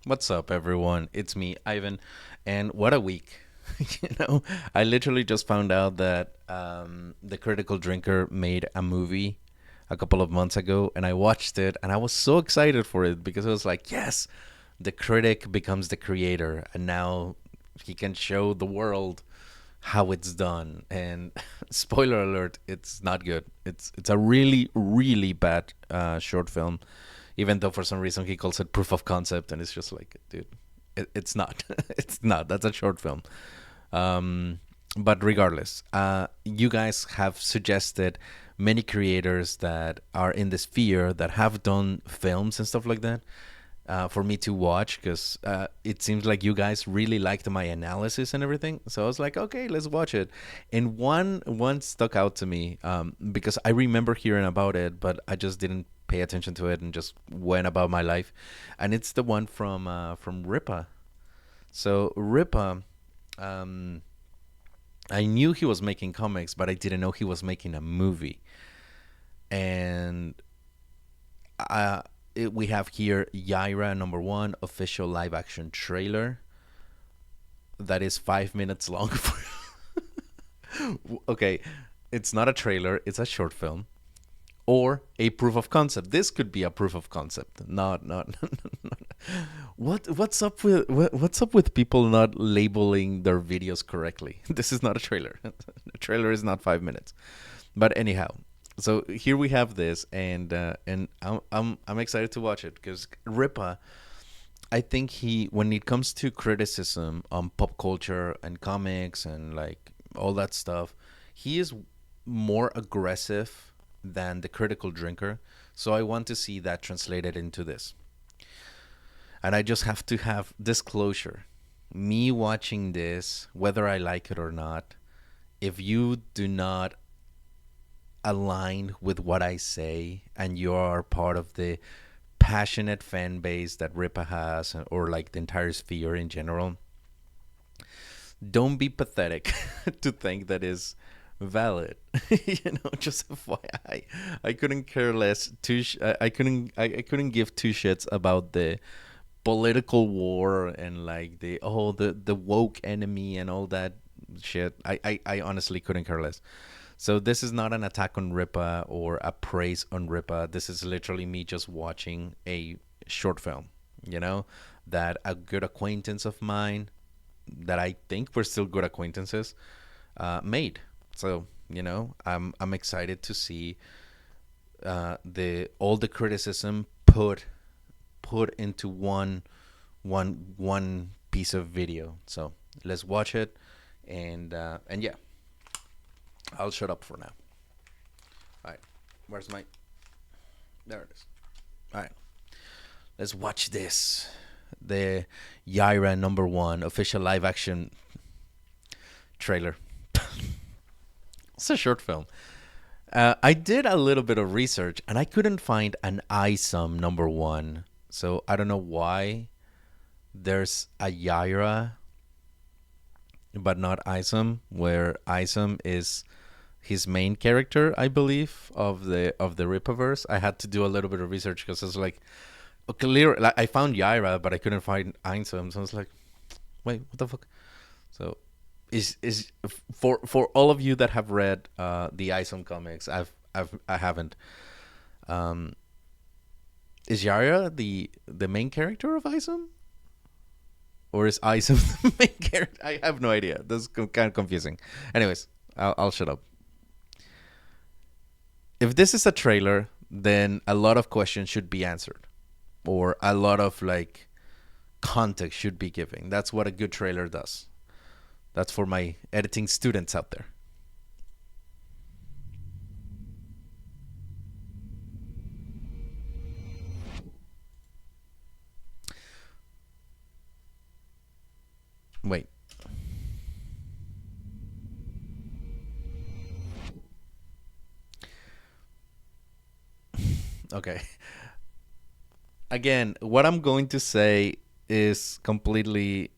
What's up, everyone? It's me, Ivan, and what a week! you know, I literally just found out that the Critical Drinker made a movie a couple of months ago, and I watched it, and I was so excited for it because it was like, yes, the critic becomes the creator, and now he can show the world how it's done. And spoiler alert, it's not good. It's a really really bad short film, even though for some reason he calls it proof of concept, and it's just like, dude, it's not. It's not. That's a short film. Um, but regardless, you guys have suggested many creators that are in the sphere that have done films and stuff like that for me to watch because it seems like you guys really liked my analysis and everything. So I was like, okay, let's watch it. And one stuck out to me because I remember hearing about it, but I just didn't pay attention to it and just went about my life. And it's the one from Ripa. So Ripa, um, I knew he was making comics, but I didn't know he was making a movie. And uh, we have here Yaira number one official live action trailer that is 5 minutes long. Okay, it's not a trailer; it's a short film or a proof of concept. This could be a proof of concept. Not. What's up with people not labeling their videos correctly? This is not a trailer. A trailer is not 5 minutes. But anyhow, so here we have this, and I'm excited to watch it because Ripa, I think he, when it comes to criticism on pop culture and comics and like all that stuff, he is more aggressive than the critical drinker. So I want to see that translated into this. And I just have to have disclosure. Me watching this, whether I like it or not, if you do not align with what I say and you are part of the passionate fan base that Ripa has, or like the entire sphere in general, don't be pathetic to think that is valid. Just FYI, I couldn't care less. I couldn't give two shits about the political war and like the woke enemy and all that shit. I honestly couldn't care less. So this is not an attack on Ripa or a praise on Ripa. This is literally me just watching a short film, you know, that a good acquaintance of mine, that I think we're still good acquaintances, made. So I'm excited to see the all the criticism put into one piece of video. So let's watch it, and yeah, I'll shut up for now. All right, where's my? There it is. All right, let's watch this. The Yaira number one official live action trailer. It's a short film. I did a little bit of research and I couldn't find an ISOM number one. So I don't know why there's a Yaira but not Isom, where Isom is his main character, I believe, of the Ripaverse. I had to do a little bit of research because I was like, okay, like, I found Yaira, but I couldn't find Isom, so I was like, wait, what the fuck? So is for all of you that have read the Isom comics, I haven't. Um, is Yaira the main character of Isom? Or is Isom the main character? I have no idea. This is kind of confusing. Anyways, I'll shut up. If this is a trailer, then a lot of questions should be answered, or a lot of like context should be given. That's what a good trailer does. That's for my editing students out there. Wait. Okay. Again, what I'm going to say is completely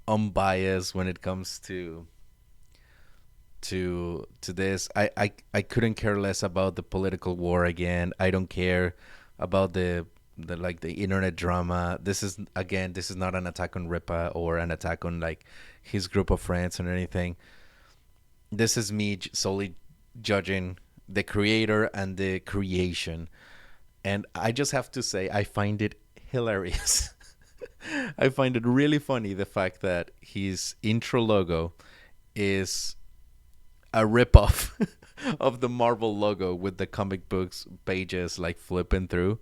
unbiased when it comes to this. I couldn't care less about the political war again. I don't care about the internet drama. This is again, this is not an attack on Ripa or an attack on like his group of friends or anything. This is me solely judging the creator and the creation, and I just have to say I find it hilarious. I find it really funny the fact that his intro logo is a ripoff of the Marvel logo with the comic books pages like flipping through.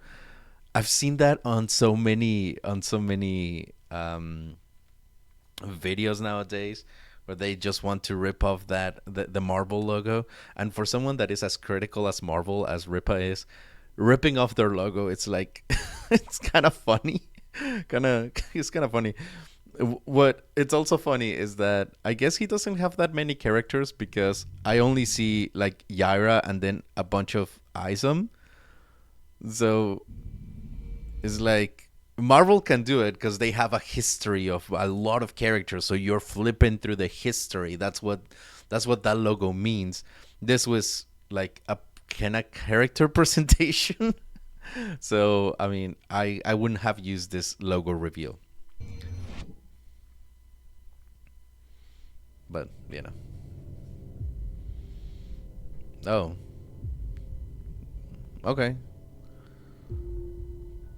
I've seen that on so many videos nowadays where they just want to rip off the Marvel logo. And for someone that is as critical as Marvel as Ripa is, ripping off their logo, it's like it's kind of funny. Kind of it's kind of funny. What it's also funny is that I guess he doesn't have that many characters because I only see like Yaira and then a bunch of Izom. So it's like Marvel can do it because they have a history of a lot of characters. So you're flipping through the history. That's what that logo means. This was like a kind of character presentation. So I mean, I wouldn't have used this logo reveal, but you know. Oh, okay.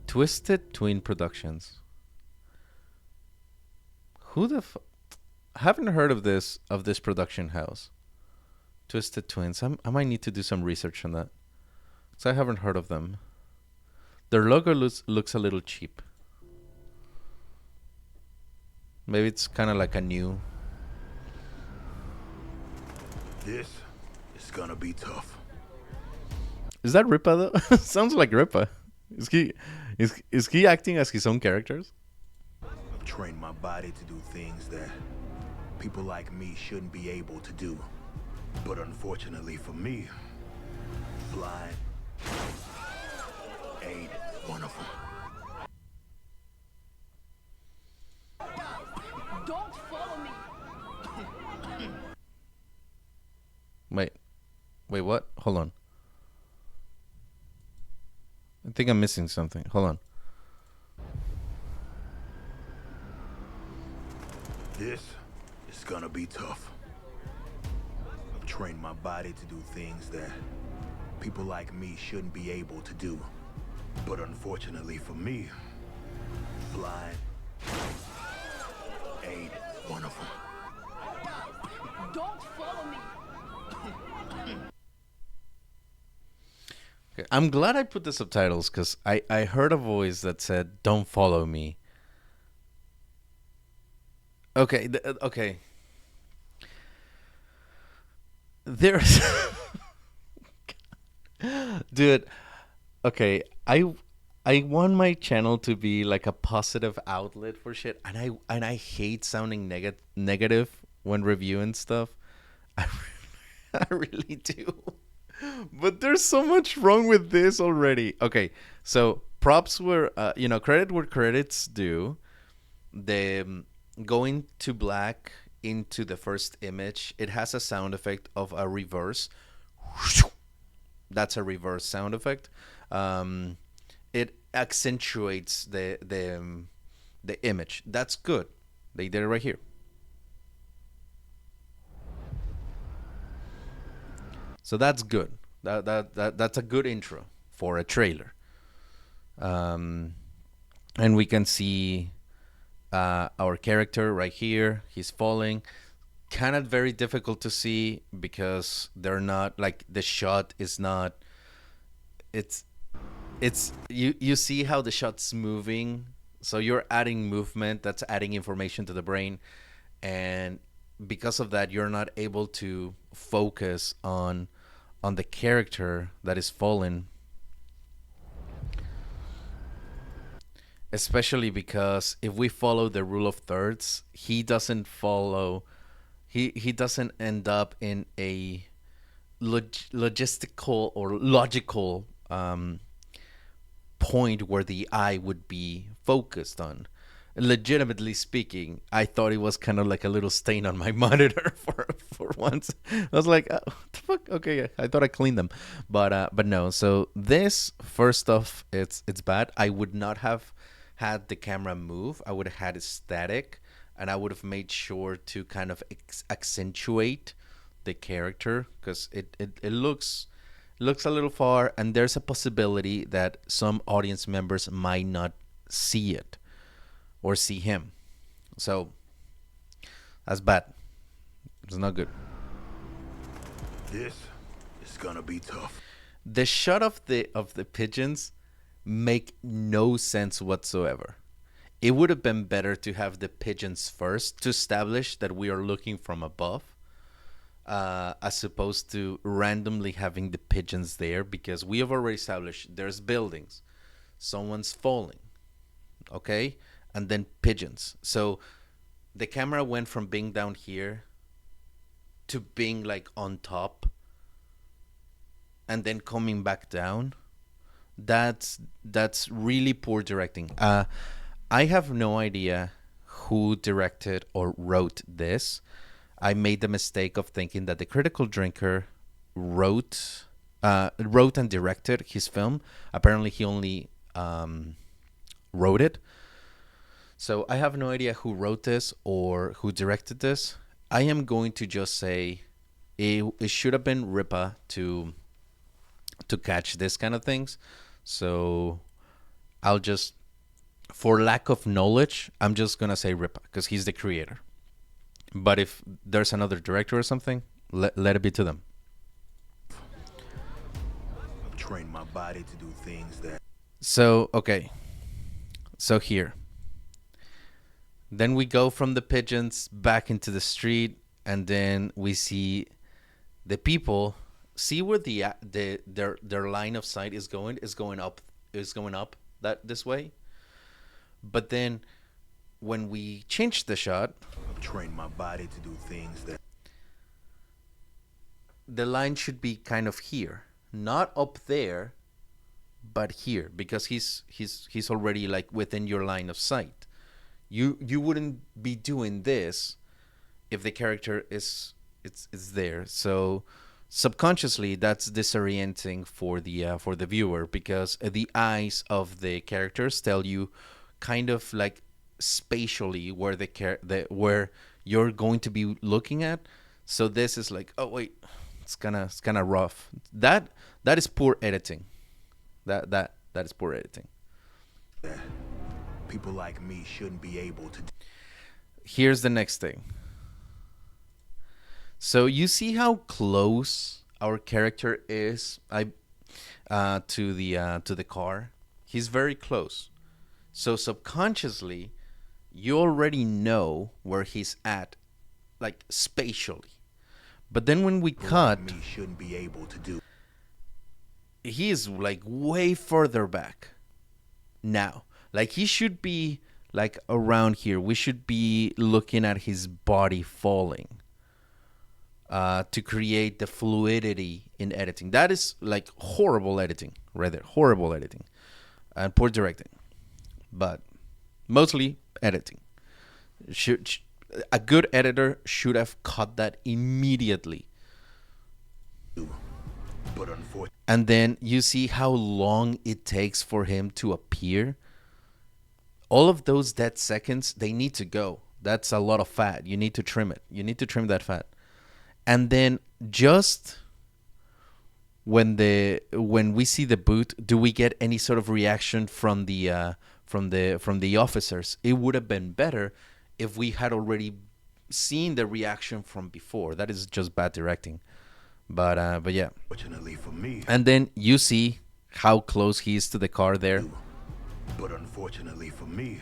Twisted Twin Productions. Who the haven't heard of this production house? Twisted Twins. I might need to do some research on that. So I haven't heard of them. Their logo looks a little cheap. Maybe it's kind of like a new. This is gonna be tough. Is that Ripa though? Sounds like Ripa. Is he acting as his own characters? I've trained my body to do things that people like me shouldn't be able to do. But unfortunately for me, flying ain't one of them. Don't follow me. Wait, what? Hold on. I think I'm missing something. Hold on. This is gonna be tough. I've trained my body to do things that people like me shouldn't be able to do. But unfortunately for me, flying ain't one of them. Don't follow me. Okay, I'm glad I put the subtitles because I heard a voice that said, "Don't follow me." Okay, okay. There's, dude. Okay, I want my channel to be like a positive outlet for shit, and I hate sounding negative when reviewing stuff. I I really do. But there's so much wrong with this already. Okay, so props were, credit where credit's due. The going to black into the first image, it has a sound effect of a reverse. That's a reverse sound effect. It accentuates the image. That's good. They did it right here. So that's good. That's a good intro for a trailer. And we can see our character right here. He's falling. Kind of very difficult to see because they're not like the shot is not. It's you see how the shot's moving. So you're adding movement. That's adding information to the brain, and because of that, you're not able to focus on the character that is fallen, especially because if we follow the rule of thirds, he doesn't follow, he doesn't end up in a logistical or logical point where the eye would be focused on. Legitimately speaking, I thought it was kind of like a little stain on my monitor for once. I was like, oh, what the fuck? Okay, I thought I cleaned them, but no. So this first off, it's bad. I would not have had the camera move. I would have had it static, and I would have made sure to kind of accentuate the character because it looks a little far, and there's a possibility that some audience members might not see it or see him. So that's bad. It's not good. This is gonna be tough. The shot of the pigeons make no sense whatsoever. It would have been better to have the pigeons first to establish that we are looking from above, as opposed to randomly having the pigeons there because we have already established there's buildings, someone's falling, okay, and then pigeons. So the camera went from being down here to being like on top and then coming back down. That's really poor directing. I have no idea who directed or wrote this. I made the mistake of thinking that the Critical Drinker wrote and directed his film. Apparently, he only wrote it. So I have no idea who wrote this or who directed this. I am going to just say it should have been Ripa to catch this kind of things. So I'll just, for lack of knowledge, I'm just gonna say Ripa because he's the creator. But if there's another director or something, let it be to them. I've trained my body to do things that So okay, so here, then we go from the pigeons back into the street, and then we see the people. See where their line of sight is going up that this way. But then when we change the shot, I've trained my body to do things that the line should be kind of here, not up there, but here, because he's already like within your line of sight. You wouldn't be doing this if the character is there. So subconsciously that's disorienting for the viewer because the eyes of the characters tell you kind of like spatially where where you're going to be looking at. So this is like, oh wait, it's kind of rough. That is poor editing. That is poor editing. people like me shouldn't be able to do. Here's the next thing. So you see how close our character is to the car? He's very close. So subconsciously, you already know where he's at, like spatially. But then when we cut, Me shouldn't be able to do. he is like way further back now. Like he should be like around here. We should be looking at his body falling to create the fluidity in editing. That is like horrible editing, right there. Horrible editing and poor directing, but mostly editing. A good editor should have cut that immediately. But unfortunately, And then you see how long it takes for him to appear. All of those dead seconds, they need to go. That's a lot of fat. You need to trim it. You need to trim that fat. And then just when we see the boot, do we get any sort of reaction from the officers? It would have been better if we had already seen the reaction from before. That is just bad directing. But yeah. fortunately for me, And then you see how close he is to the car there. but unfortunately for me,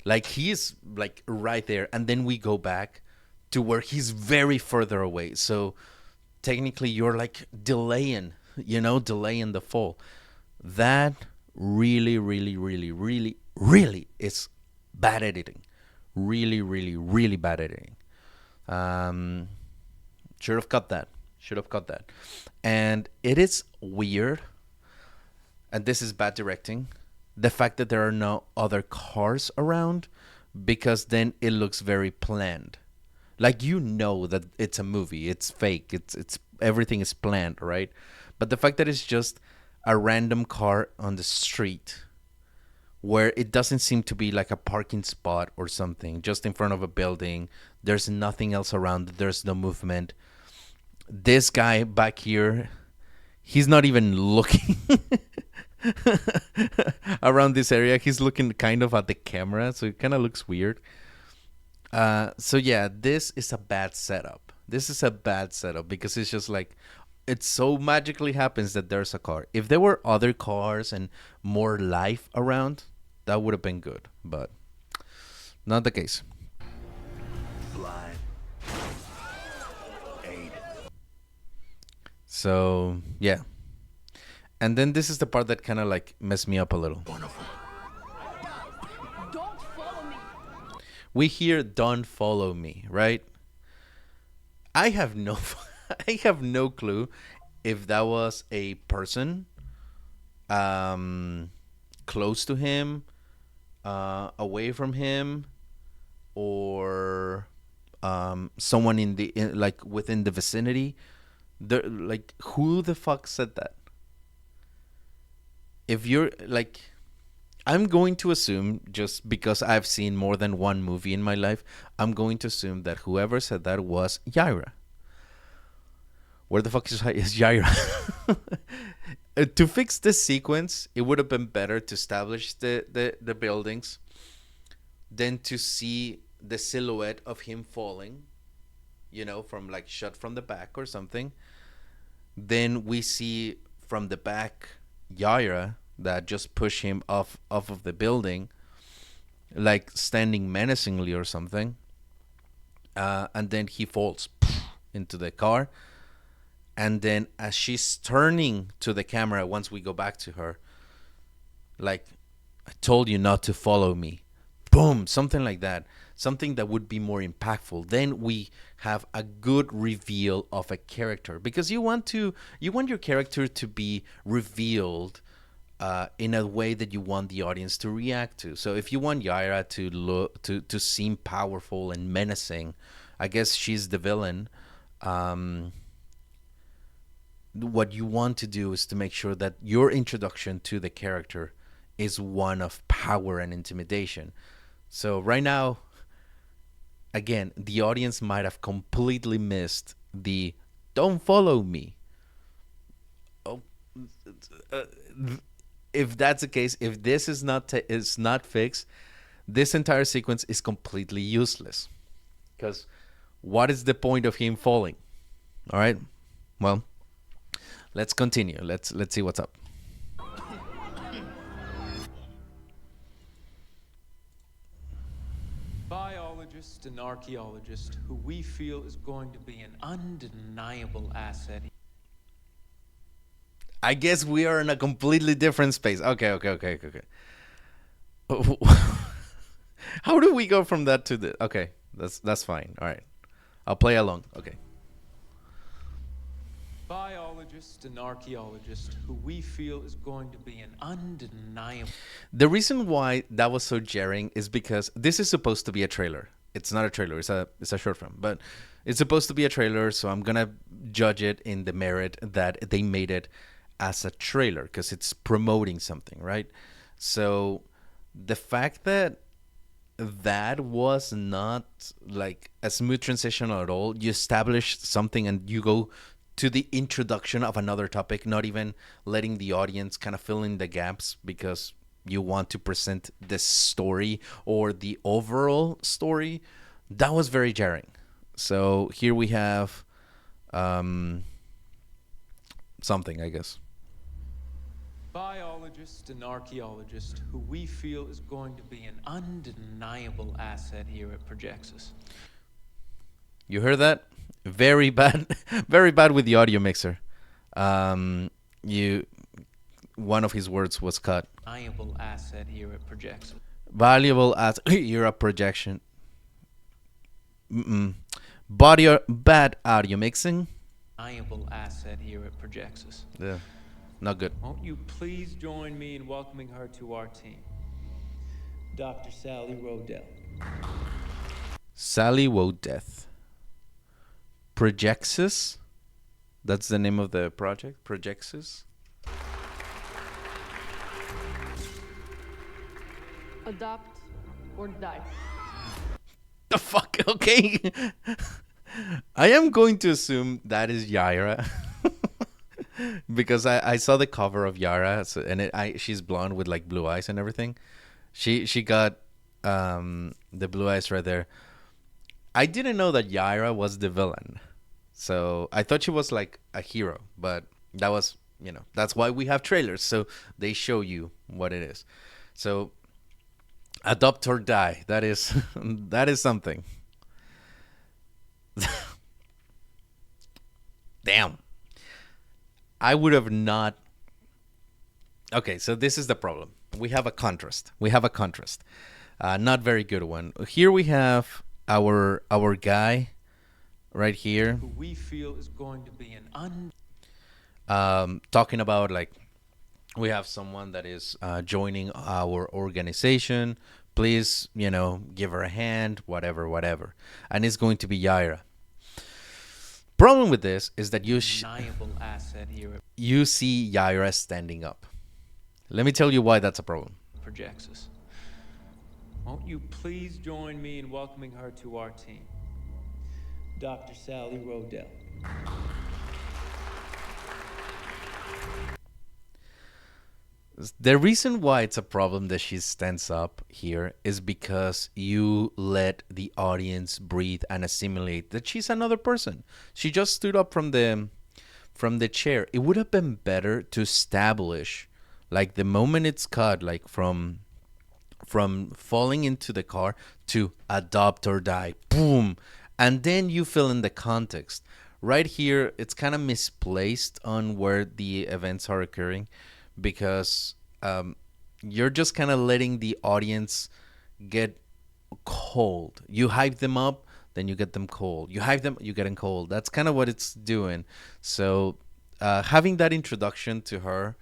Like he's like right there. And then we go back to where he's very further away. So technically you're like delaying the fall. That really, really, really, really, really is bad editing. Really, really, really bad editing. Should have cut that. And it is weird, and this is bad directing, the fact that there are no other cars around, because then it looks very planned. Like that it's a movie, it's fake, everything is planned, right? But the fact that it's just a random car on the street where it doesn't seem to be like a parking spot or something, just in front of a building. There's nothing else around. There's no movement. This guy back here, he's not even looking around this area. He's looking kind of at the camera, so it kind of looks weird. So yeah, this is a bad setup. This is a bad setup because it's just like it so magically happens that there's a car. If there were other cars and more life around, that would have been good, but not the case. Fly. Aid. So yeah, and then this is the part that kind of like messed me up a little. One of them. Don't follow me. We hear "Don't follow me," right? I have no, I have no clue if that was a person, close to him, away from him, or someone like within the vicinity. Like, who the fuck said that? If you're like, I'm going to assume, just because I've seen more than one movie in my life, I'm going to assume that whoever said that was Yaira. Where the fuck is Yaira? To fix this sequence, it would have been better to establish the buildings than to see the silhouette of him falling, from like shot from the back or something. Then we see from the back Yaira that just push him off of the building, like standing menacingly or something. And then he falls into the car. And then as she's turning to the camera, once we go back to her, like, I told you not to follow me. Boom, something like that. Something that would be more impactful. Then we have a good reveal of a character, because you want your character to be revealed in a way that you want the audience to react to. So if you want Yaira to seem powerful and menacing, I guess she's the villain. What you want to do is to make sure that your introduction to the character is one of power and intimidation. So right now, again, the audience might have completely missed the "don't follow me." Oh, if that's the case, if this is not fixed, this entire sequence is completely useless. Because what is the point of him falling? All right. Well, let's continue. Let's see what's up. Biologist and archaeologist who we feel is going to be an undeniable asset. I guess we are in a completely different space. Okay. How do we go from that to the? Okay, that's fine. All right, I'll play along. Okay. Biologist and archaeologist who we feel is going to be an undeniable. The reason why that was so jarring is because this is supposed to be a trailer. It's not a trailer. It's a short film, but it's supposed to be a trailer. So I'm gonna judge it in the merit that they made it as a trailer because it's promoting something, right? So the fact that was not like a smooth transition at all. You establish something and you go to the introduction of another topic, not even letting the audience kind of fill in the gaps because you want to present the story or the overall story. That was very jarring. So here we have something, I guess. Biologist and archaeologist who we feel is going to be an undeniable asset here at Projexus. You heard that? Very bad, very bad with the audio mixer. One of his words was cut. Valuable asset here at Projexus. Valuable as you're a projection. Bad audio mixing. Valuable asset here at Projexus. Yeah, not good. Won't you please join me in welcoming her to our team, Dr. Sally Rodell. Sally Wodeth. Projexus? That's the name of the project. Projexus. Adopt or die. The fuck? Okay. I am going to assume that is Yaira. Because I saw the cover of Yaira, so, and she's blonde with like blue eyes and everything. She got the blue eyes right there. I didn't know that Yaira was the villain, so I thought she was like a hero. But that was, that's why we have trailers, so they show you what it is. So adopt or die. That is that is something. Damn. I would have not. Okay, so this is the problem. We have a contrast. Not very good one. Here we have our guy right here. Who we feel is going to be an Talking about like we have someone that is joining our organization. Please, give her a hand, whatever. And it's going to be Yaira. Problem with this is that undeniable asset here at you see Yaira standing up. Let me tell you why that's a problem. Projexus. Won't you please join me in welcoming her to our team? Dr. Sally Rodell. The reason why it's a problem that she stands up here is because you let the audience breathe and assimilate that she's another person. She just stood up from the chair. It would have been better to establish, like the moment it's cut, like from falling into the car to adopt or die, boom, and then you fill in the context. Right here, it's kind of misplaced on where the events are occurring, because you're just kind of letting the audience get cold. You hype them up, then you get them cold. You hype them, you get them cold. That's kind of what it's doing. So having that introduction to her,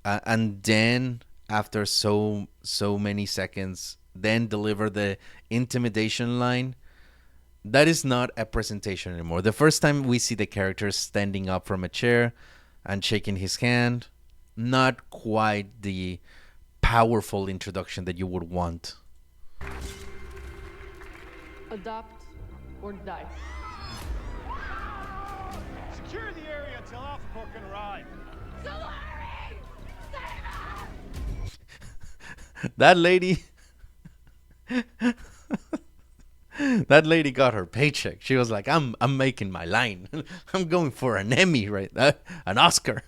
and then after so many seconds, then deliver the intimidation line. That is not a presentation anymore. The first time we see the character standing up from a chair and shaking his hand, not quite the powerful introduction that you would want. Adopt or die. Secure the area until Alpha Corps can arrive. That lady that lady got her paycheck. She was like, I'm making my line. I'm going for an Emmy, right? An Oscar.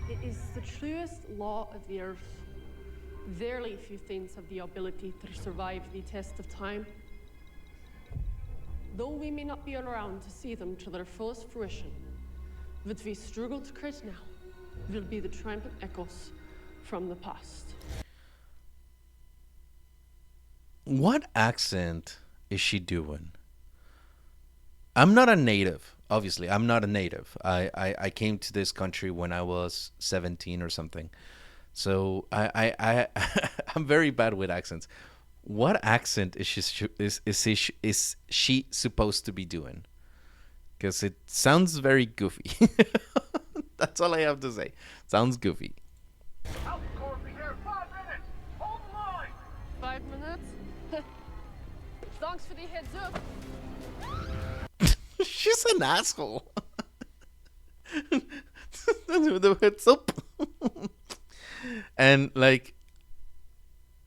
It is the truest law of the earth. Verily few things have the ability to survive the test of time. Though we may not be around to see them to their fullest fruition, what we struggle to create now will be the triumphant echoes from the past. What accent is she doing? I'm not a native. Obviously, I'm not a native. I came to this country when I was 17 or something. So I I'm very bad with accents. What accent is she supposed to be doing? Because it sounds very goofy. That's all I have to say. Sounds goofy. Alpha Corps will be here in 5 minutes. Hold the line. 5 minutes? Thanks for the heads up. She's an asshole. The heads up. And like,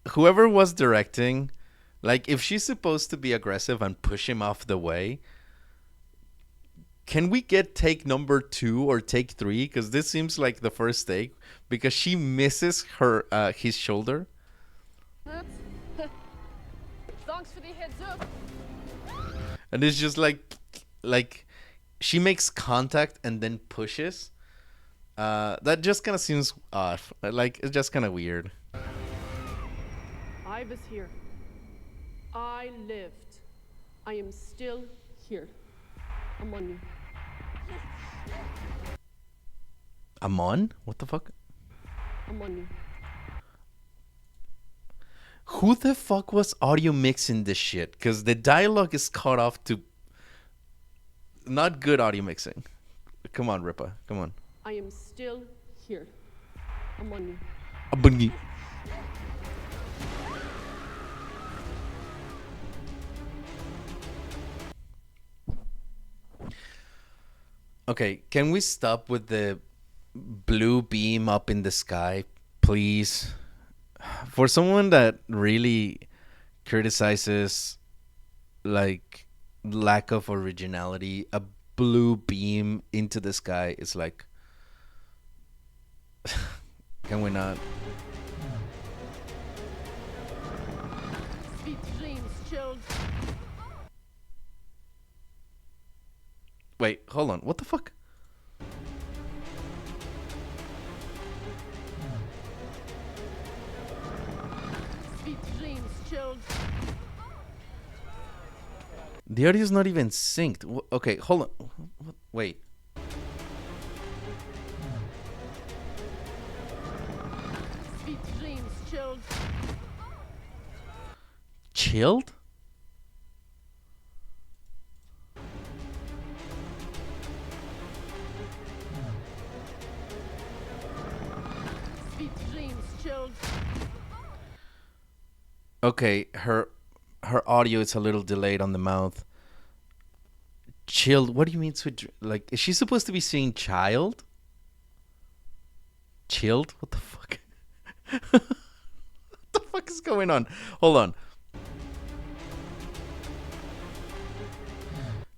whoever was directing, like, if she's supposed to be aggressive and push him off the way, can we get take number 2 or take 3? Because this seems like the first take, because she misses her his shoulder. Thanks for the heads up. And it's just like she makes contact and then pushes. That just kind of seems off. Like, it's just kind of weird. I was here. I lived. I am still here. Among you. Amon? What the fuck? Among you. Who the fuck was audio mixing this shit? Because the dialogue is cut off to not good audio mixing. Come on, Ripa. Come on. I am still here among you. A bunny. Okay, can we stop with the blue beam up in the sky, please? For someone that really criticizes like lack of originality, a blue beam into the sky is like, can we not? Sweet dreams, chilled. Wait, hold on. What the fuck? Sweet dreams, chilled. The audio is not even synced. Okay, hold on. Wait. Sweet dreams, chilled. Chilled? Sweet dreams, chilled. Okay, her audio is a little delayed on the mouth. Chilled. What do you mean sweet? Like, is she supposed to be saying child? Chilled? What the fuck? What the fuck is going on? Hold on.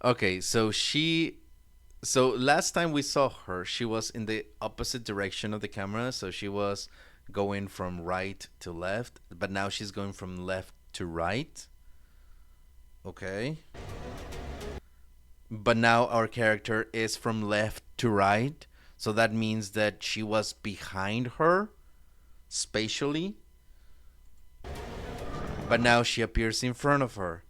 Okay, so last time we saw her, she was in the opposite direction of the camera, so she was going from right to left, but now she's going from left to right. Okay. But now our character is from left to right, so that means that she was behind her spatially, but now she appears in front of her.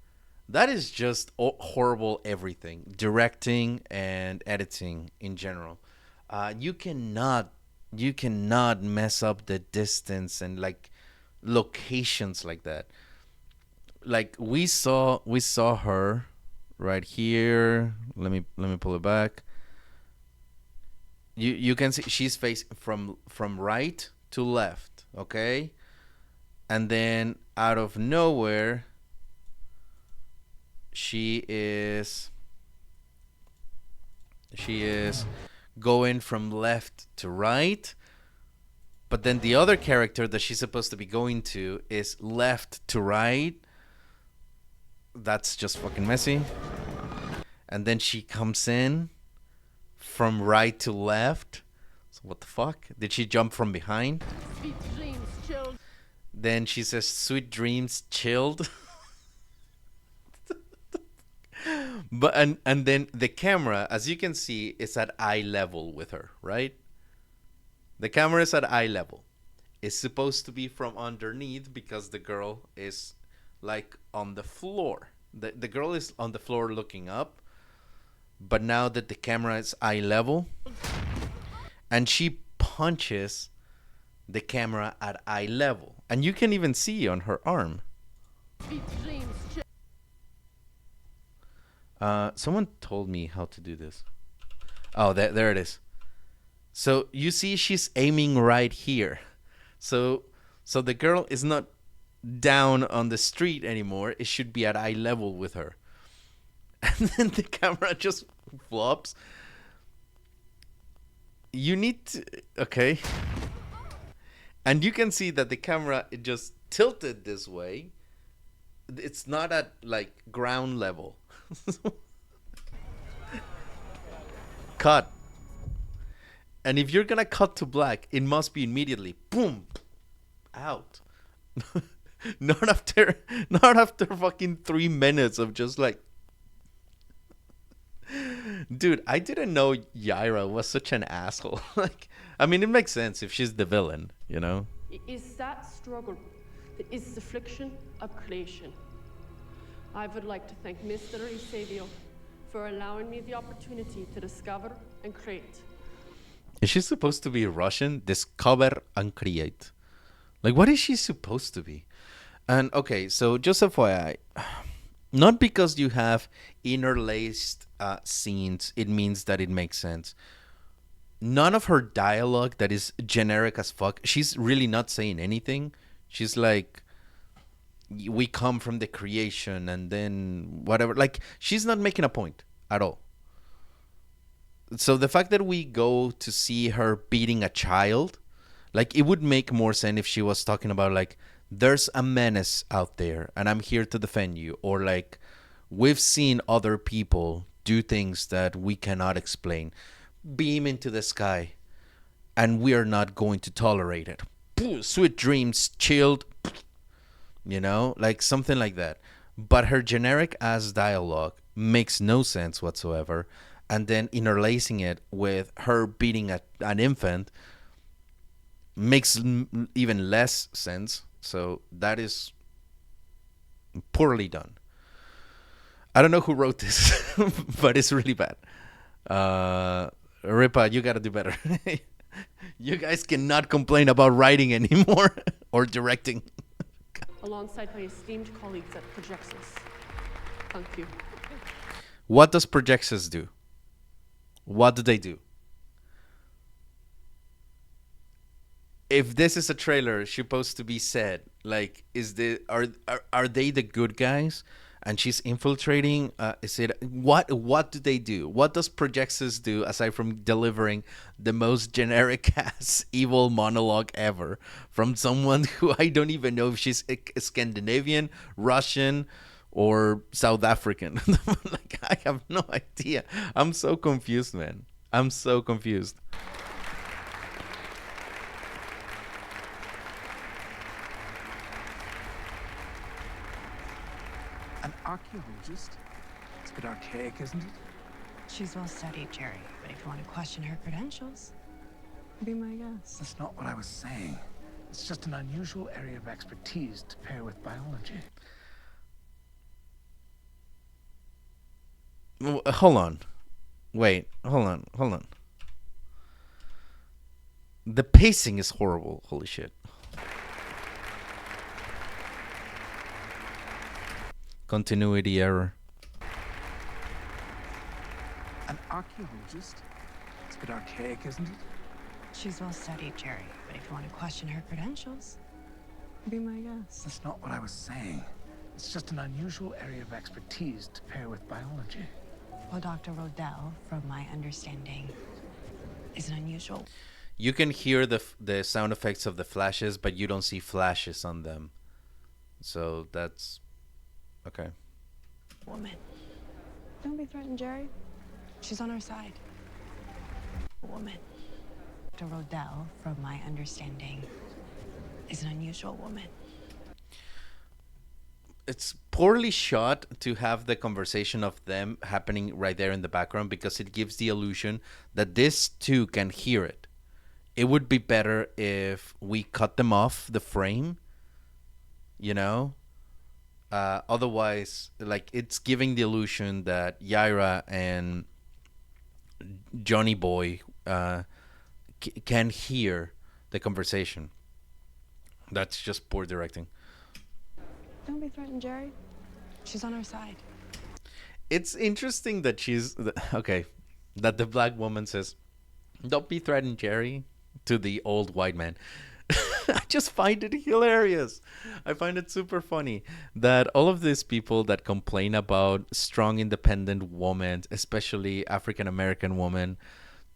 That is just horrible everything. Directing and editing in general. You cannot mess up the distance and like locations like that. Like we saw her right here. Let me pull it back. You can see she's facing from right to left, okay? And then out of nowhere she is going from left to right, but then the other character that she's supposed to be going to is left to right. That's just fucking messy. And then she comes in from right to left. So what the fuck? Did she jump from behind? Sweet dreams, chilled. Then she says sweet dreams chilled. But and then the camera, as you can see, is at eye level with her, right? The camera is at eye level. It's supposed to be from underneath because the girl is like on the floor. The girl is on the floor looking up. But now that the camera is eye level, and she punches the camera at eye level, and you can even see on her arm. Sweet dreams, chilled. Someone told me how to do this. Oh, there it is. So you see she's aiming right here. So the girl is not down on the street anymore. It should be at eye level with her. And then the camera just flops. You need to... Okay. And you can see that the camera it just tilted this way. It's not at like ground level. Cut. And if you're gonna cut to black, it must be immediately boom out. not after fucking 3 minutes of just like, dude, I didn't know Yaira was such an asshole. Like, I mean, it makes sense if she's the villain, you know. It is that struggle that is the affliction of creation. I would like to thank Mr. Eusebio for allowing me the opportunity to discover and create. Is she supposed to be Russian? Discover and create. Like, what is she supposed to be? And okay, so just FYI, not because you have interlaced scenes, it means that it makes sense. None of her dialogue that is generic as fuck. She's really not saying anything. She's like, we come from the creation and then whatever. Like, she's not making a point at all. So the fact that we go to see her beating a child, like, it would make more sense if she was talking about, like, there's a menace out there and I'm here to defend you, or like, we've seen other people do things that we cannot explain, beam into the sky, and we are not going to tolerate it. Sweet dreams, chilled, like something like that. But her generic ass dialogue makes no sense whatsoever. And then interlacing it with her beating an infant makes even less sense. So that is poorly done. I don't know who wrote this, but it's really bad. Ripa, you gotta do better. You guys cannot complain about writing anymore or directing. Alongside my esteemed colleagues at Projexus. Thank you. What does Projexus do? What do they do? If this is a trailer supposed to be said, like, are they the good guys and she's infiltrating? Is it what do they do? What does Projexus do aside from delivering the most generic ass evil monologue ever from someone who I don't even know if she's Scandinavian, Russian, or South African? Like, I have no idea. I'm so confused, man. I'm so confused. An archaeologist? It's a bit archaic, isn't it? She's well studied, Jerry, but if you want to question her credentials, be my guest. That's not what I was saying. It's just an unusual area of expertise to pair with biology. Hold on. Wait, hold on. The pacing is horrible. Holy shit. Continuity error. An archaeologist? It's a bit archaic, isn't it? She's well studied, Jerry, but if you want to question her credentials, be my guest. That's not what I was saying. It's just an unusual area of expertise to pair with biology. Well, Dr. Rodell, from my understanding, is an unusual. You can hear the sound effects of the flashes, but you don't see flashes on them. So that's okay. Woman. Don't be threatened, Jerry. She's on our side. Woman. Dr. Rodell, from my understanding, is an unusual woman. It's poorly shot to have the conversation of them happening right there in the background because it gives the illusion that this too can hear it. It would be better if we cut them off the frame, otherwise, like, it's giving the illusion that Yaira and Johnny Boy can hear the conversation. That's just poor directing. Don't be threatened, Jerry. She's on our side. It's interesting that that the black woman says, "Don't be threatened, Jerry," to the old white man. I just find it hilarious. I find it super funny that all of these people that complain about strong, independent women, especially African American women,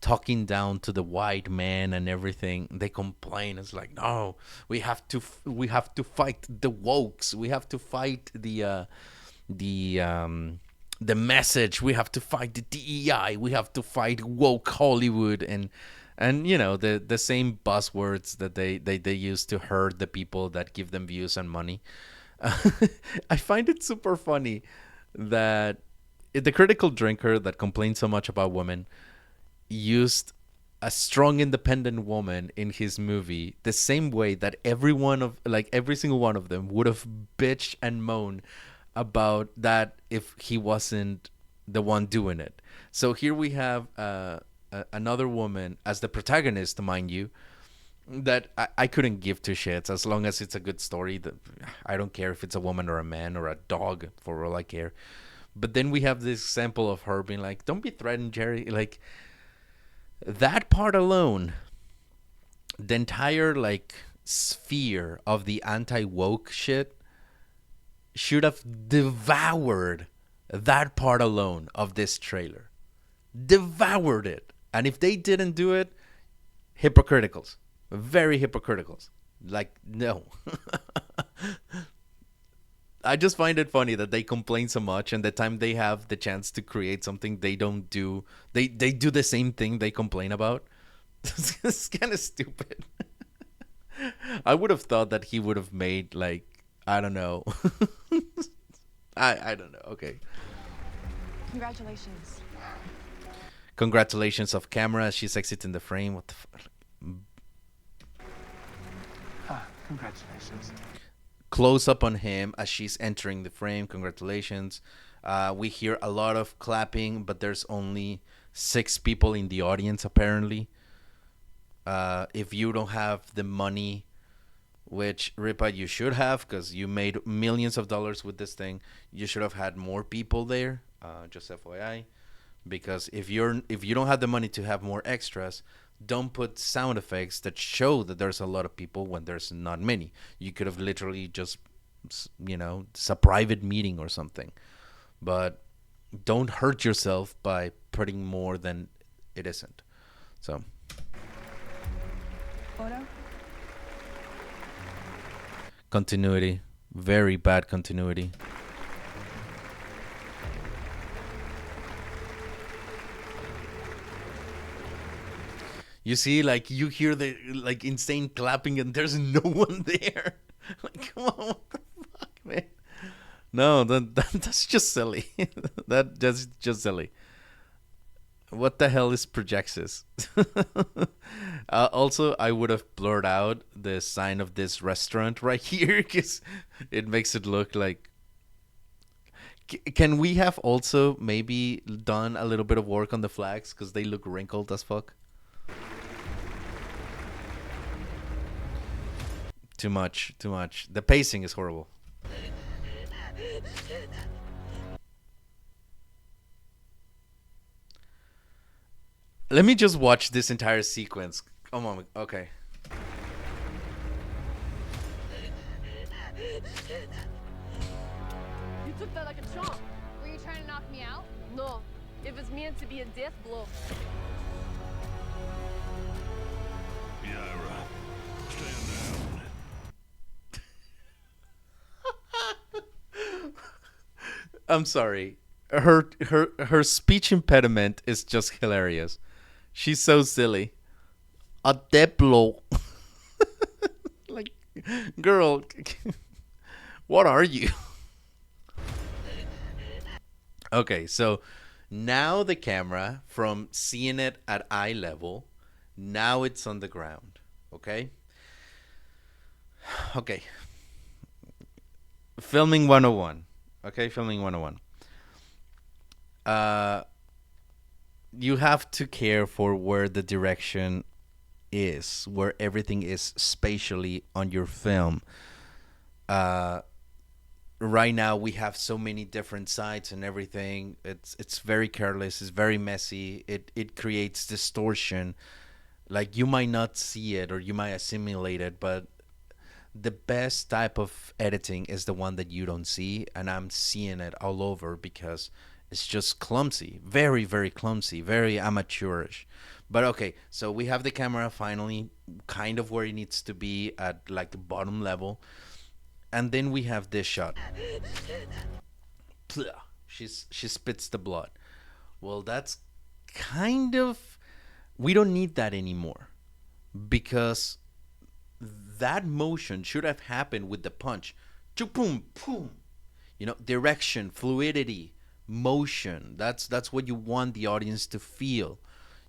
talking down to the white man and everything, they complain. It's like, no, we have to fight the wokes. We have to fight the message. We have to fight the DEI. We have to fight woke Hollywood and the same buzzwords that they use to hurt the people that give them views and money. I find it super funny that the critical drinker that complains so much about women used a strong independent woman in his movie the same way that every single one of them would have bitched and moaned about that if he wasn't the one doing it. So here we have another woman as the protagonist, mind you, that I couldn't give two shits as long as it's a good story. I don't care if it's a woman or a man or a dog, for all I care. But then we have this example of her being like, "Don't be threatened, Jerry." Like that part alone, the entire like sphere of the anti-woke shit should have devoured that part alone of this trailer. Devoured it. And if they didn't do it, hypocriticals. Very hypocriticals. Like, no. I just find it funny that they complain so much, and the time they have the chance to create something they don't do, they do the same thing they complain about. It's kind of stupid. I would have thought that he would have made, like, I don't know. I don't know. Okay. Congratulations. Congratulations off camera. She's exiting the frame. What the fuck? Congratulations. Close up on him as she's entering the frame. Congratulations. We hear a lot of clapping, but there's only 6 people in the audience, apparently. If you don't have the money, which, Ripa, you should have, because you made millions of dollars with this thing, you should have had more people there, just FYI. Because if you don't have the money to have more extras, don't put sound effects that show that there's a lot of people when there's not many. You could have literally just, it's a private meeting or something. But don't hurt yourself by putting more than it isn't. So. Photo? Continuity. Very bad continuity. You see, like, you hear the, like, insane clapping and there's no one there. Like, come on, what the fuck, man? No, that's just silly. That's just silly. What the hell is Projexis? Also, I would have blurred out the sign of this restaurant right here because it makes it look like... Can we have also maybe done a little bit of work on the flags because they look wrinkled as fuck? Too much. The pacing is horrible. Let me just watch this entire sequence. Oh, moment. Okay. You took that like a chump. Were you trying to knock me out? No, it was meant to be a death blow. Yaira, stand down. I'm sorry. Her speech impediment is just hilarious. She's so silly. A deplo. Like, girl, what are you? Okay, so now the camera, from seeing it at eye level, now it's on the ground. Okay? Okay. Filming 101. Okay, filming 101. You have to care for where the direction is, where everything is spatially on your film. Right now we have so many different sides and everything. It's very careless. It's very messy. It creates distortion. Like, you might not see it or you might assimilate it, but the best type of editing is the one that you don't see, and I'm seeing it all over because it's just clumsy. Very, very clumsy. Very amateurish. But okay, so we have the camera finally kind of where it needs to be at, like, the bottom level. And then we have this shot. She spits the blood. Well, that's kind of... We don't need that anymore. Because that motion should have happened with the punch. Boom, boom. Direction, fluidity, motion. That's what you want the audience to feel.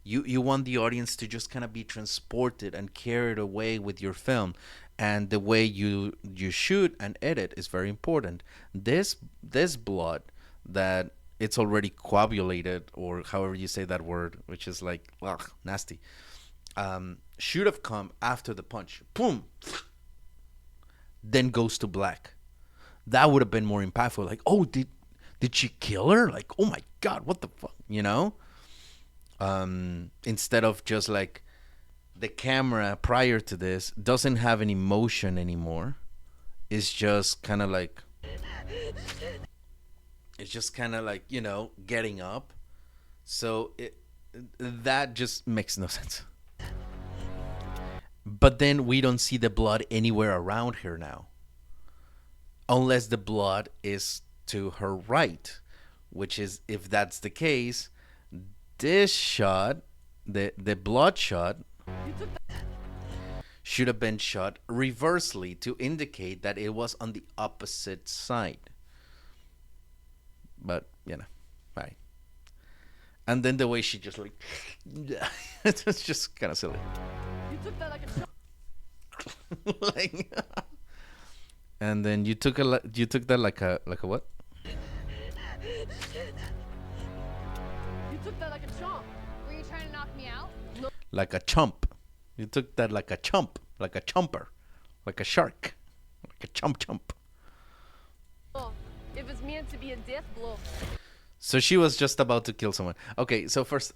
You want the audience to just kind of be transported and carried away with your film. And the way you shoot and edit is very important. This blood that it's already coagulated, or however you say that word, which is like, ugh, nasty, should have come after the punch. Boom. Then goes to black. That would have been more impactful. Like, oh, did Did she kill her? Like, oh my god, what the fuck, instead of just like the camera prior to this doesn't have any motion anymore. It's just kind of like getting up. So that just makes no sense. But then we don't see the blood anywhere around her now, unless the blood is to her right, which is, if that's the case, this shot, the blood shot, should have been shot reversely to indicate that it was on the opposite side. But right. And then the way she just like, it's just kind of silly. You took that like a shot. Like, and then you took that like a what? You took that like a chomp. Were you trying to knock me out? Like a chump. You took that like a chump, like a chumper, like a shark, like a chump. Oh, if it's meant to be a death blow. So she was just about to kill someone. Okay, so first,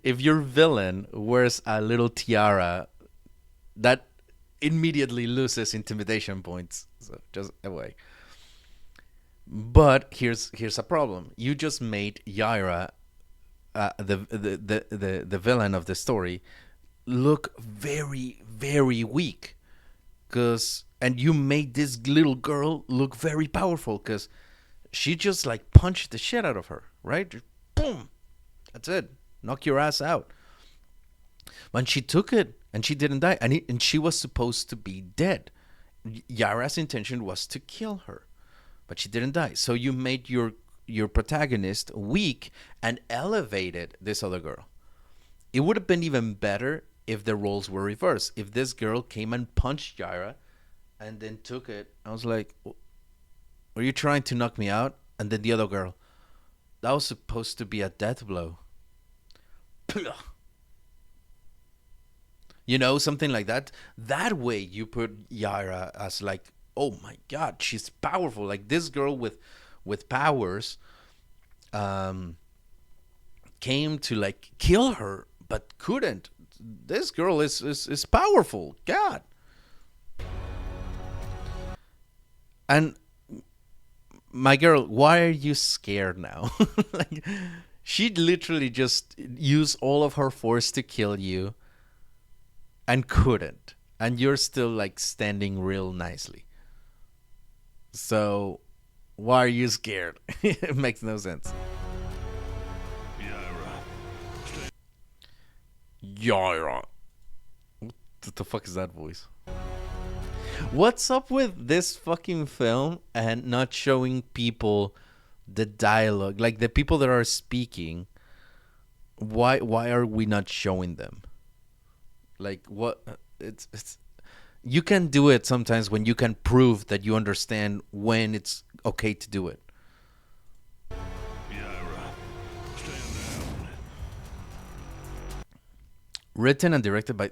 if your villain wears a little tiara, that immediately loses intimidation points. So just away. But here's a problem. You just made Yaira, the villain of the story, look very, very weak. And you made this little girl look very powerful because she just like punched the shit out of her, right? Just, boom. That's it. Knock your ass out. When she took it and she didn't die, and she was supposed to be dead. Yaira's intention was to kill her, but she didn't die. So you made your protagonist weak and elevated this other girl. It would have been even better if the roles were reversed. If this girl came and punched Yaira and then took it, I was like, were you trying to knock me out? And then the other girl, that was supposed to be a death blow. Something like that. That way you put Yaira as like, oh my god, she's powerful. Like this girl with powers came to like kill her but couldn't. This girl is powerful. God. And my girl, why are you scared now? Like, she literally just used all of her force to kill you and couldn't. And you're still like standing real nicely. So why are you scared? It makes no sense. Yaira. What the fuck is that voice? What's up with this fucking film and not showing people the dialogue? Like the people that are speaking, why are we not showing them? Like what? It's you can do it sometimes when you can prove that you understand when it's okay to do it. Written and directed by.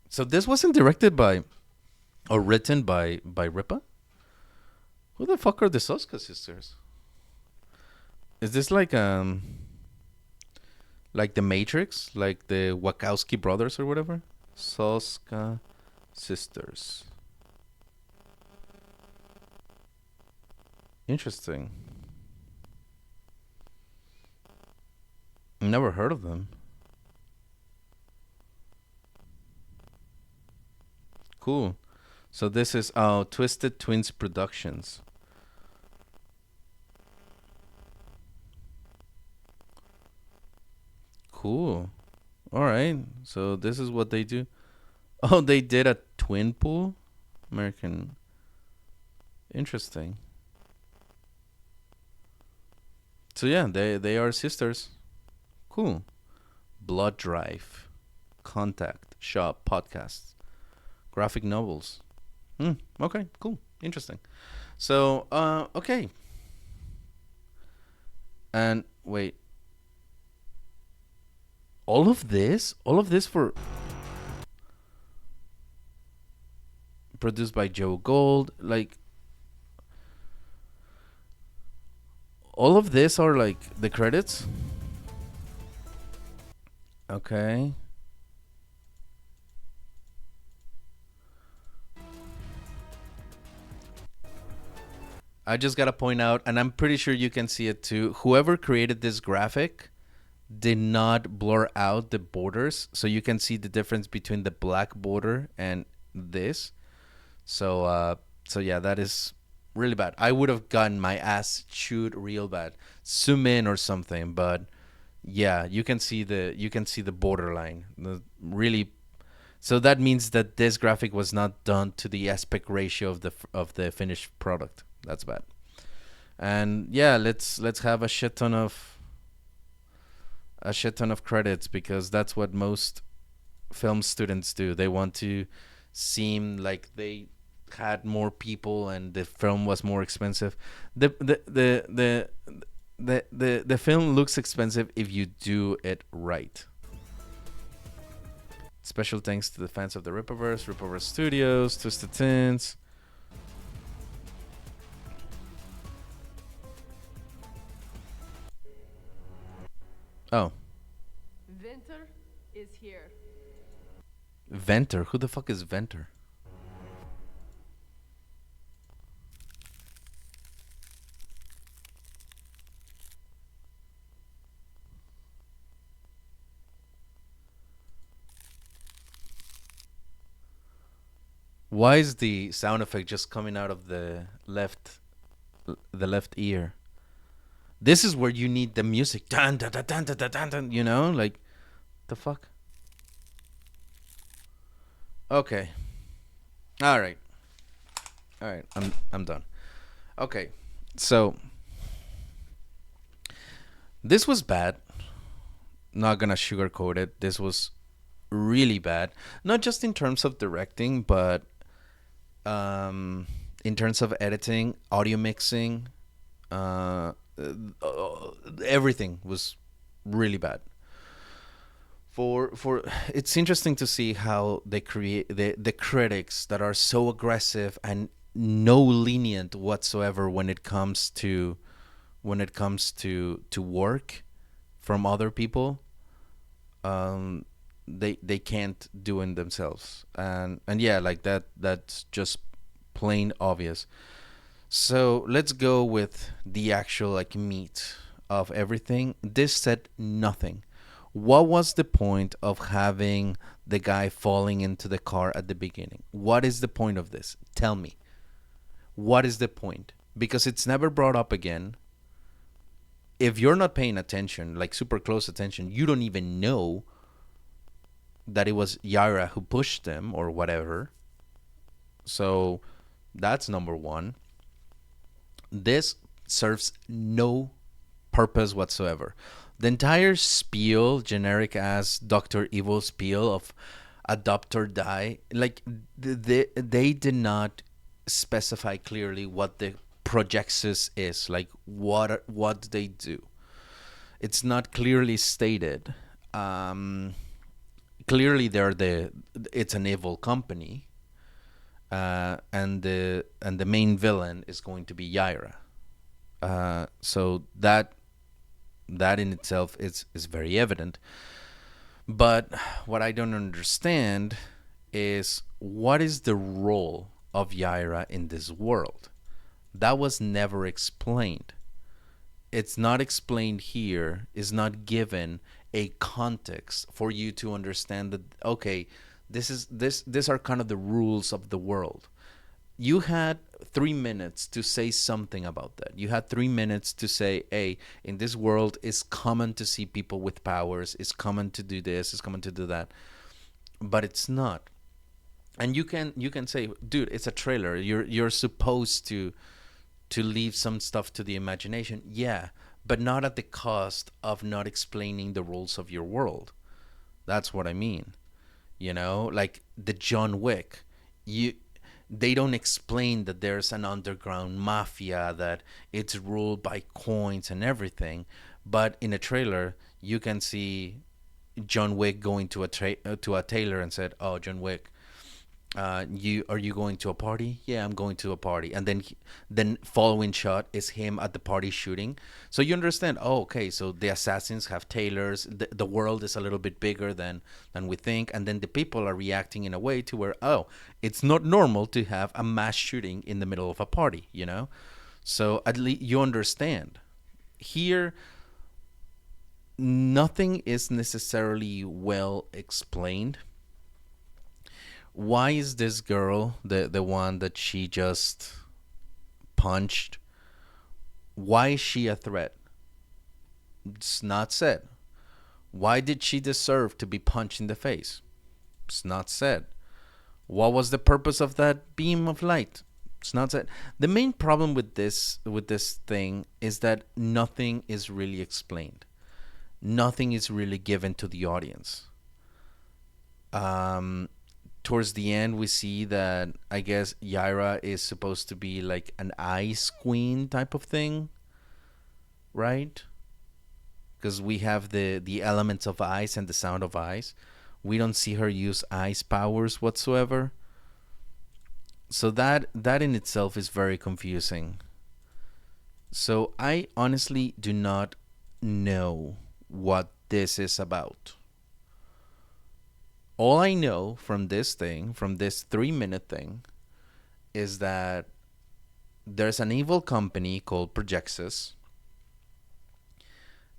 So this wasn't directed by, or written by Ripa. Who the fuck are the Soska sisters? Is this like the Matrix, like the Wachowski brothers or whatever? Soska sisters. Interesting. Never heard of them. Cool. So this is Twisted Twins Productions. Cool. All right. So this is what they do. Oh, they did a twin pool? American. Interesting. So yeah, they are sisters. Cool. Blood Drive. Contact. Shop. Podcasts. Graphic novels. Okay, cool. Interesting. So, okay. And wait. All of this for produced by Joe Gold, like All of this are like the credits. Okay. I just gotta point out, and I'm pretty sure you can see it too. Whoever created this graphic did not blur out the borders, so you can see the difference between the black border and this. So yeah, that is really bad. I would have gotten my ass chewed real bad. Zoom in or something, but yeah, you can see the borderline. Really, so that means that this graphic was not done to the aspect ratio of the finished product. That's bad. And yeah, let's have a shit ton of credits, because that's what most film students do. They want to seem like they had more people and the film was more expensive. The film looks expensive if you do it right. Special thanks to the fans of the Rippaverse Studios, Twisted Tints. Oh, Winter is here. Venter. Who the fuck is Venter? Why is the sound effect just coming out of the left ear? This is where you need the music. Dun, dun, dun, dun, dun, dun, dun, dun, like the fuck. Okay. All right. All right. I'm done. Okay. So this was bad. Not gonna sugarcoat it. This was really bad. Not just in terms of directing, but in terms of editing, audio mixing, everything was really bad. For it's interesting to see how they create the critics that are so aggressive and no lenient whatsoever when it comes to work from other people. They can't do it themselves, and yeah, like that's just plain obvious. So let's go with the actual like meat of everything. This said nothing. What was the point of having the guy falling into the car at the beginning? What is the point of this? Tell me. What is the point? Because it's never brought up again. If you're not paying attention, like super close attention, you don't even know that it was Yaira who pushed them or whatever. So that's number one. This serves no purpose whatsoever. The entire spiel, generic as Dr. Evil spiel of adopt or die, like they did not specify clearly what the projexis is, like what they do. It's not clearly stated. Clearly, it's an evil company, and the main villain is going to be Yaira. So that in itself is very evident. But what I don't understand is what is the role of Yaira in this world? That was never explained. It's not explained here, is not given a context for you to understand that, okay, these are kind of the rules of the world. You had 3 minutes to say something about that. You had 3 minutes to say, hey, in this world, it's common to see people with powers. It's common to do this. It's common to do that. But it's not. And you can say, dude, it's a trailer. You're supposed to leave some stuff to the imagination. Yeah, but not at the cost of not explaining the rules of your world. That's what I mean. Like the John Wick. They don't explain that there's an underground mafia, that it's ruled by coins and everything. But in a trailer, you can see John Wick going to a tailor and said, "Oh, John Wick, You are you going to a party? Yeah, I'm going to a party. And then following shot is him at the party shooting. So you understand. Oh, okay. So the assassins have tailors. The world is a little bit bigger than we think. And then the people are reacting in a way to where, oh, it's not normal to have a mass shooting in the middle of a party. So at least you understand. Here, nothing is necessarily well explained. Why is this girl, the one that she just punched, why is she a threat? It's not said. Why did she deserve to be punched in the face? It's not said. What was the purpose of that beam of light? It's not said. The main problem with this thing is that nothing is really explained. Nothing is really given to the audience. Towards the end, we see that I guess Yaira is supposed to be like an ice queen type of thing, right? Because we have the elements of ice and the sound of ice. We don't see her use ice powers whatsoever. So that in itself is very confusing. So I honestly do not know what this is about. All I know from this thing, from this 3-minute thing, is that there's an evil company called Projexus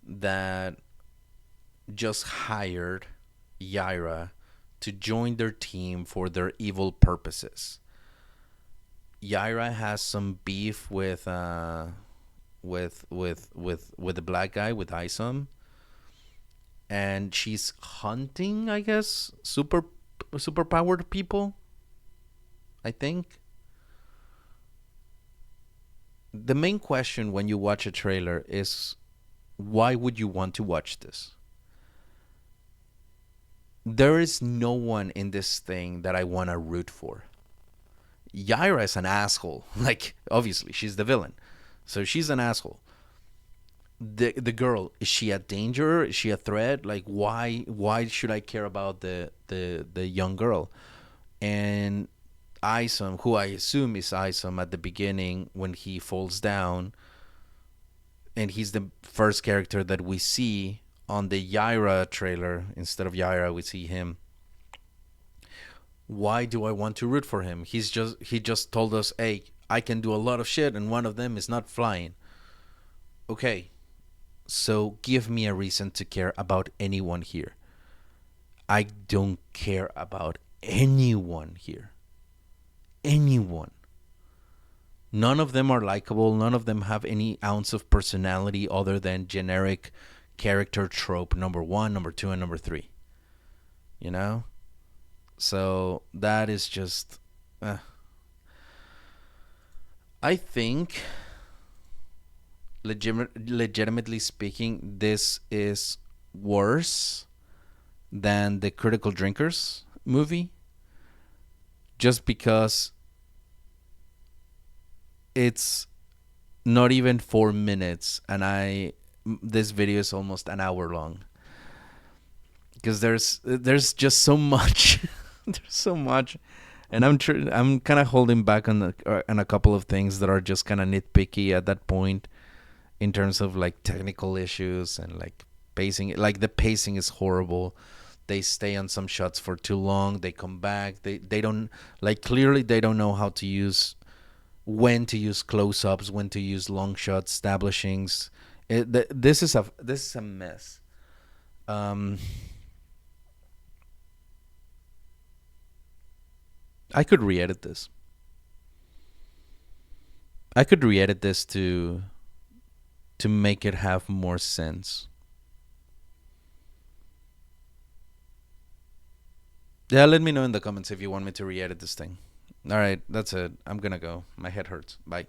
that just hired Yaira to join their team for their evil purposes. Yaira has some beef with the black guy, with Isom, and she's hunting, I guess, super powered people, I think. The main question when you watch a trailer is, why would you want to watch this? There is no one in this thing that I want to root for. Yaira is an asshole. Like, obviously, she's the villain. So she's an asshole. The girl, is she a danger? Is she a threat? Like, why should I care about the young girl? And Isom, who I assume is Isom at the beginning when he falls down, and he's the first character that we see on the Yaira trailer. Instead of Yaira, we see him. Why do I want to root for him? He just told us, hey, I can do a lot of shit, and one of them is not flying. Okay, so give me a reason to care about anyone here. I don't care about anyone here. Anyone. None of them are likable. None of them have any ounce of personality other than generic character trope number 1, number 2, and number 3. You know? So that is just... I think, legitimately speaking, this is worse than the Critical Drinkers movie. Just because it's not even 4 minutes, and this video is almost an hour long. Because there's just so much. There's so much, and I'm kind of holding back on a couple of things that are just kind of nitpicky at that point, in terms of like technical issues and like pacing. Like the pacing is horrible. They stay on some shots for too long. They come back. They don't, like, clearly they don't know how to use, when to use close-ups, when to use long shots, establishings. This is a mess. I could re-edit this. I could re-edit this to make it have more sense. Yeah, let me know in the comments if you want me to re-edit this thing. All right, that's it. I'm gonna go. My head hurts. Bye.